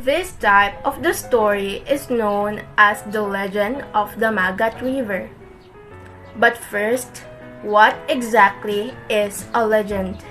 This type of the story is known as the legend of the Magat River. But first, what exactly is a legend?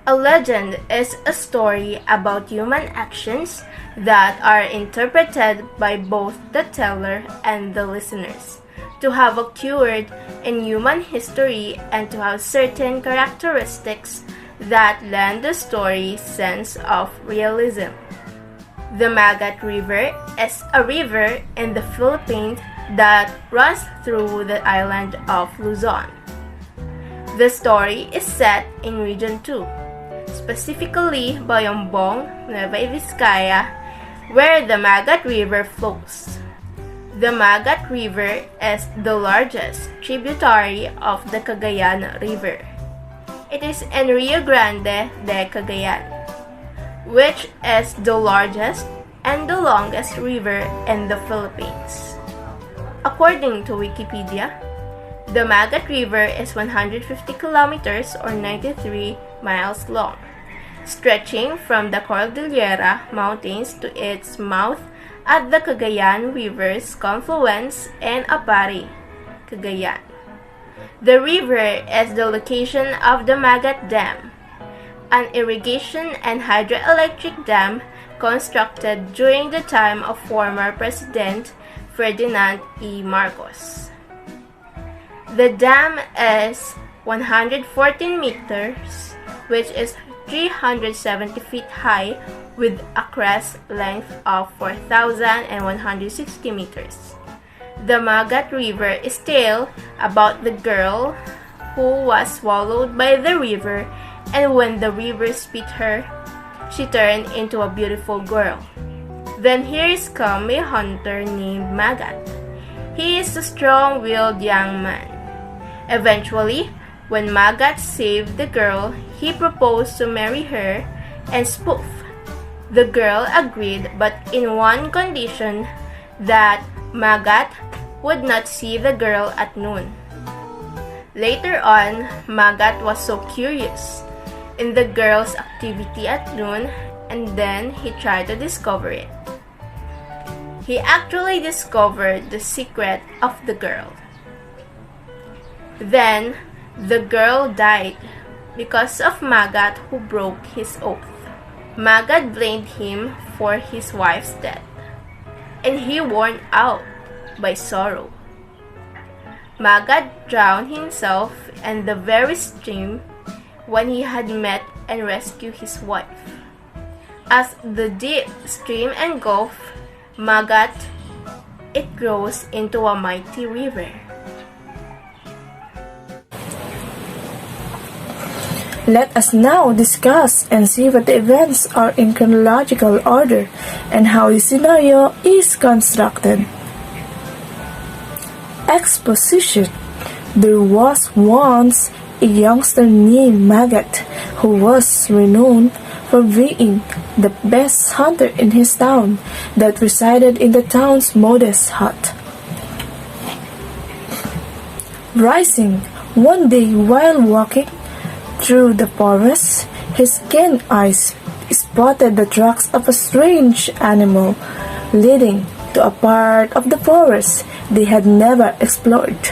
A legend is a story about human actions that are interpreted by both the teller and the listeners to have occurred in human history and to have certain characteristics that lend the story sense of realism. The Magat River is a river in the Philippines that runs through the island of Luzon. The story is set in Region 2, specifically Bayombong, Nueva Vizcaya, where the Magat River flows. The Magat River is the largest tributary of the Cagayan River. It is in Rio Grande de Cagayan, which is the largest and the longest river in the Philippines. According to Wikipedia, the Magat River is 150 kilometers or 93 miles long, stretching from the Cordillera Mountains to its mouth at the Cagayan River's confluence in Apari, Cagayan. The river is the location of the Magat Dam, an irrigation and hydroelectric dam constructed during the time of former President Ferdinand E. Marcos. The dam is 114 meters, which is 370 feet high, with a crest length of 4,160 meters. The Magat River is still about the girl who was swallowed by the river, and when the river spit her, she turned into a beautiful girl. Then here's come a hunter named Magat. He is a strong-willed young man. Eventually, when Magat saved the girl, he proposed to marry her and spoof. The girl agreed, but in one condition, that Magat would not see the girl at noon. Later on, Magat was so curious in the girl's activity at noon, and then he tried to discover it. He actually discovered the secret of the girl. Then, the girl died because of Magat, who broke his oath. Magat blamed him for his wife's death, and he worn out by sorrow. Magat drowned himself in the very stream when he had met and rescued his wife. As the deep stream engulfed Magat, it grows into a mighty river. Let us now discuss and see what the events are in chronological order and how the scenario is constructed. Exposition. There was once a youngster named Magat who was renowned for being the best hunter in his town that resided in the town's modest hut. Rising one day while walking through the forest, his keen eyes spotted the tracks of a strange animal leading to a part of the forest they had never explored,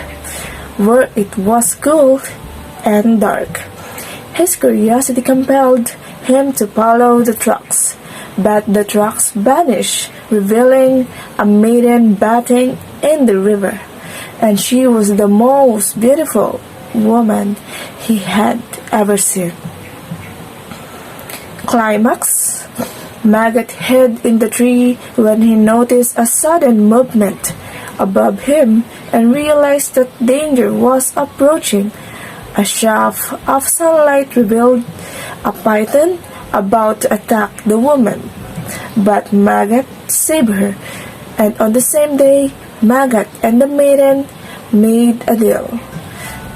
where it was cool and dark. His curiosity compelled him to follow the tracks, but the tracks vanished, revealing a maiden bathing in the river, and she was the most beautiful woman he had ever seen. Climax. Magat hid in the tree when he noticed a sudden movement above him and realized that danger was approaching. A shaft of sunlight revealed a python about to attack the woman, but Magat saved her, and on the same day, Magat and the maiden made a deal.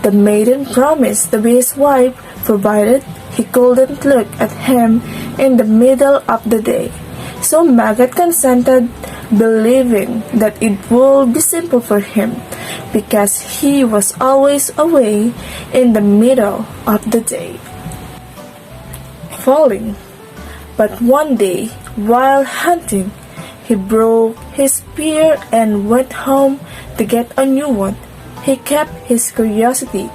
The maiden promised to be his wife, provided he couldn't look at him in the middle of the day. So Magat consented, believing that it would be simple for him because he was always away in the middle of the day, falling. But one day, while hunting, he broke his spear and went home to get a new one. He kept his curiosity,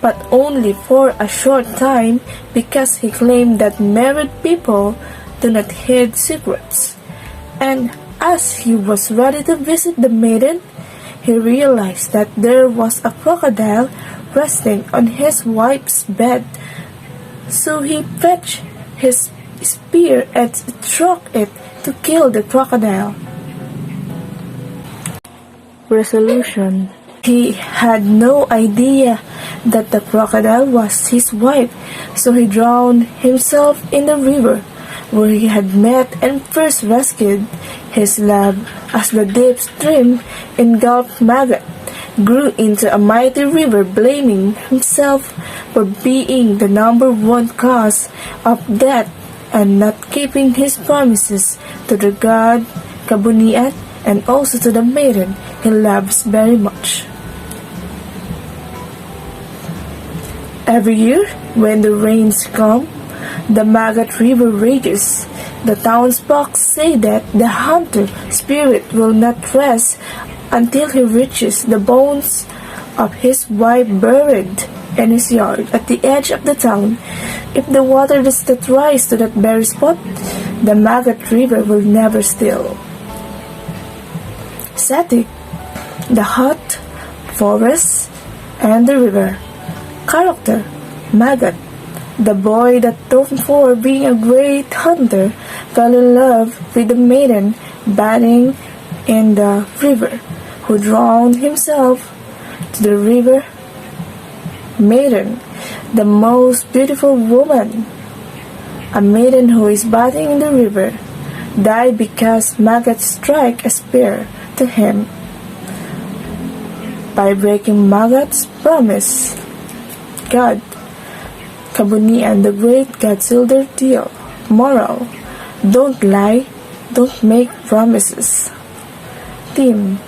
but only for a short time because he claimed that married people do not hide secrets. And as he was ready to visit the maiden, he realized that there was a crocodile resting on his wife's bed. So he fetched his spear and struck it to kill the crocodile. Resolution. He had no idea that the crocodile was his wife, so he drowned himself in the river where he had met and first rescued his love as the deep stream engulfed Magat, grew into a mighty river, blaming himself for being the number one cause of death and not keeping his promises to the god Kabuniat and also to the maiden he loves very much. Every year, when the rains come, the Magat River rages. The townsfolk say that the hunter spirit will not rest until he reaches the bones of his wife buried in his yard at the edge of the town. If the water does not rise to that very spot, the Magat River will never still. Setting: the hut, forest, and the river. Character: Magat, the boy that before being a great hunter fell in love with the maiden bathing in the river, who drowned himself to the river. Maiden, the most beautiful woman, a maiden who is bathing in the river, died because Magat struck a spear to him. By breaking Magat's promise, God, Kabuni and the great God sealed their deal. Moral: don't lie, don't make promises. Theme: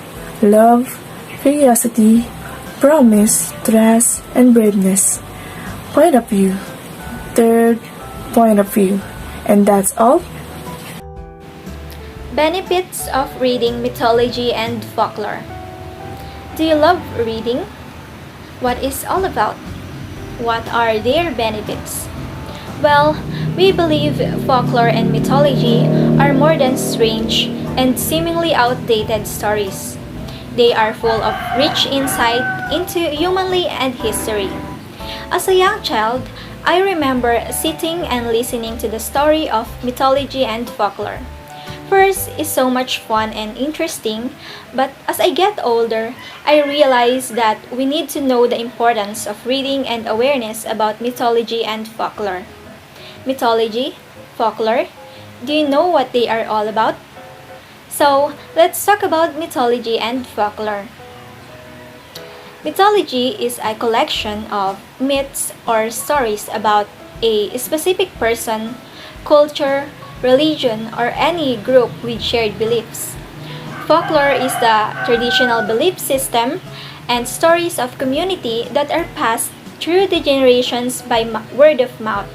love, curiosity, promise, trust, and braveness. Point of view: third point of view. And that's all. Benefits of reading mythology and folklore. Do you love reading? What is all about? What are their benefits? Well, we believe folklore and mythology are more than strange and seemingly outdated stories. They are full of rich insight into humanity and history. As a young child, I remember sitting and listening to the story of mythology and folklore. First is so much fun and interesting, but as I get older, I realize that we need to know the importance of reading and awareness about mythology and folklore. Mythology, folklore, do you know what they are all about? So, let's talk about mythology and folklore. Mythology is a collection of myths or stories about a specific person, culture, religion, or any group with shared beliefs. Folklore is the traditional belief system and stories of community that are passed through the generations by word of mouth.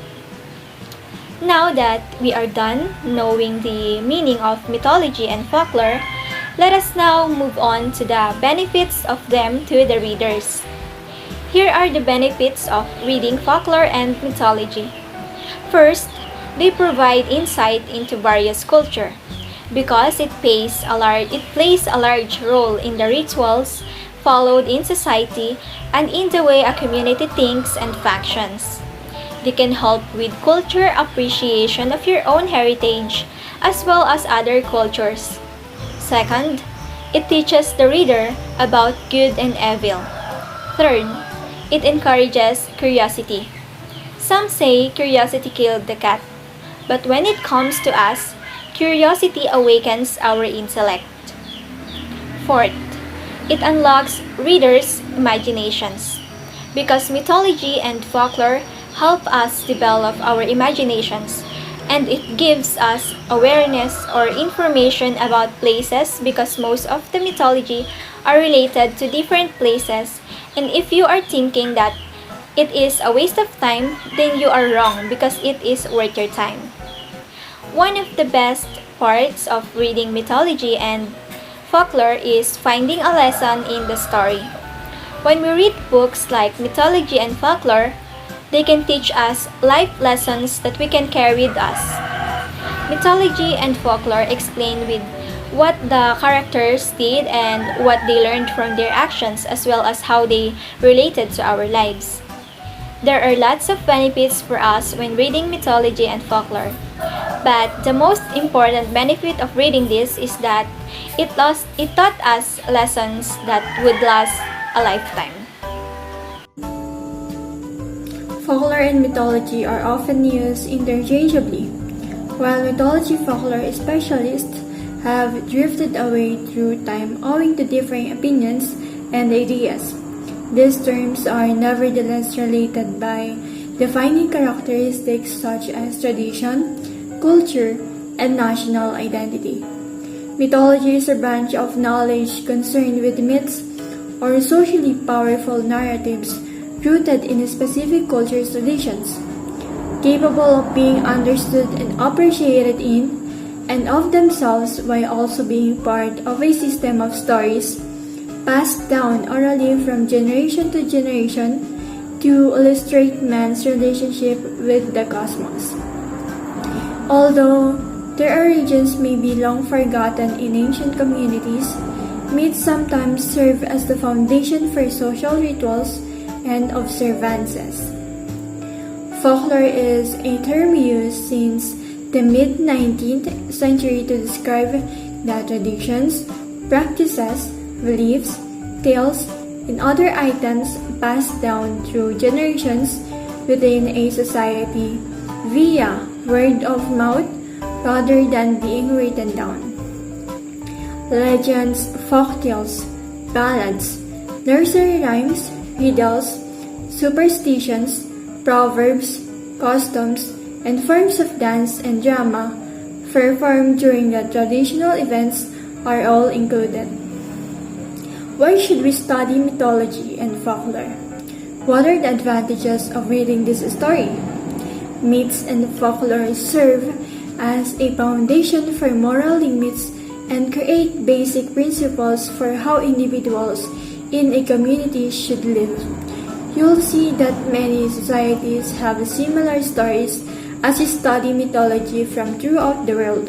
Now that we are done knowing the meaning of mythology and folklore, let us now move on to the benefits of them to the readers. Here are the benefits of reading folklore and mythology. First, they provide insight into various culture because it plays a large role in the rituals followed in society and in the way a community thinks and functions. They can help with culture appreciation of your own heritage as well as other cultures. Second, it teaches the reader about good and evil. Third, it encourages curiosity. Some say curiosity killed the cat. But when it comes to us, curiosity awakens our intellect. Fourth, it unlocks readers' imaginations. Because mythology and folklore help us develop our imaginations, and it gives us awareness or information about places because most of the mythology are related to different places, and if you are thinking that it is a waste of time, then you are wrong because it is worth your time. One of the best parts of reading mythology and folklore is finding a lesson in the story. When we read books like mythology and folklore, they can teach us life lessons that we can carry with us. Mythology and folklore explain with what the characters did and what they learned from their actions, as well as how they related to our lives. There are lots of benefits for us when reading mythology and folklore, but the most important benefit of reading this is that it taught us lessons that would last a lifetime. Folklore and mythology are often used interchangeably, while mythology folklore specialists have drifted away through time owing to differing opinions and ideas. These terms are nevertheless related by defining characteristics such as tradition, culture, and national identity. Mythology is a branch of knowledge concerned with myths or socially powerful narratives rooted in specific culture's traditions, capable of being understood and appreciated in and of themselves while also being part of a system of stories passed down orally from generation to generation to illustrate man's relationship with the cosmos. Although their origins may be long forgotten in ancient communities, myths sometimes serve as the foundation for social rituals and observances. Folklore is a term used since the mid-19th century to describe the traditions, practices, beliefs, tales, and other items passed down through generations within a society via word of mouth rather than being written down. Legends, folktales, ballads, nursery rhymes, riddles, superstitions, proverbs, customs, and forms of dance and drama performed during the traditional events are all included. Why should we study mythology and folklore? What are the advantages of reading this story? Myths and folklore serve as a foundation for moral limits and create basic principles for how individuals in a community should live. You'll see that many societies have similar stories as you study mythology from throughout the world.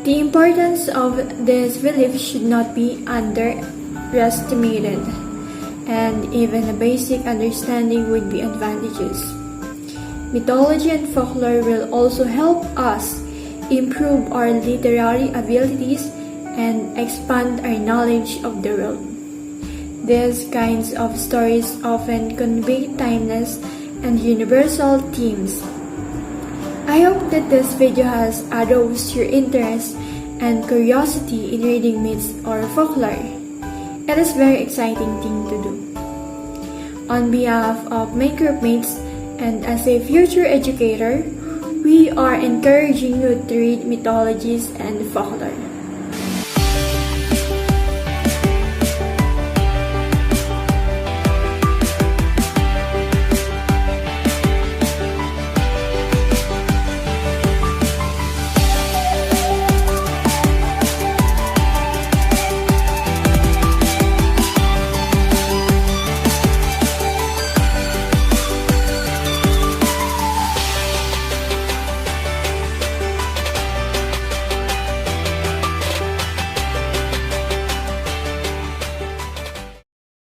The importance of this belief should not be underestimated, and even a basic understanding would be advantageous. Mythology and folklore will also help us improve our literary abilities and expand our knowledge of the world. These kinds of stories often convey timeless and universal themes. I hope that this video has aroused your interest and curiosity in reading myths or folklore. It is a very exciting thing to do. On behalf of my groupmates and as a future educator, we are encouraging you to read mythologies and folklore.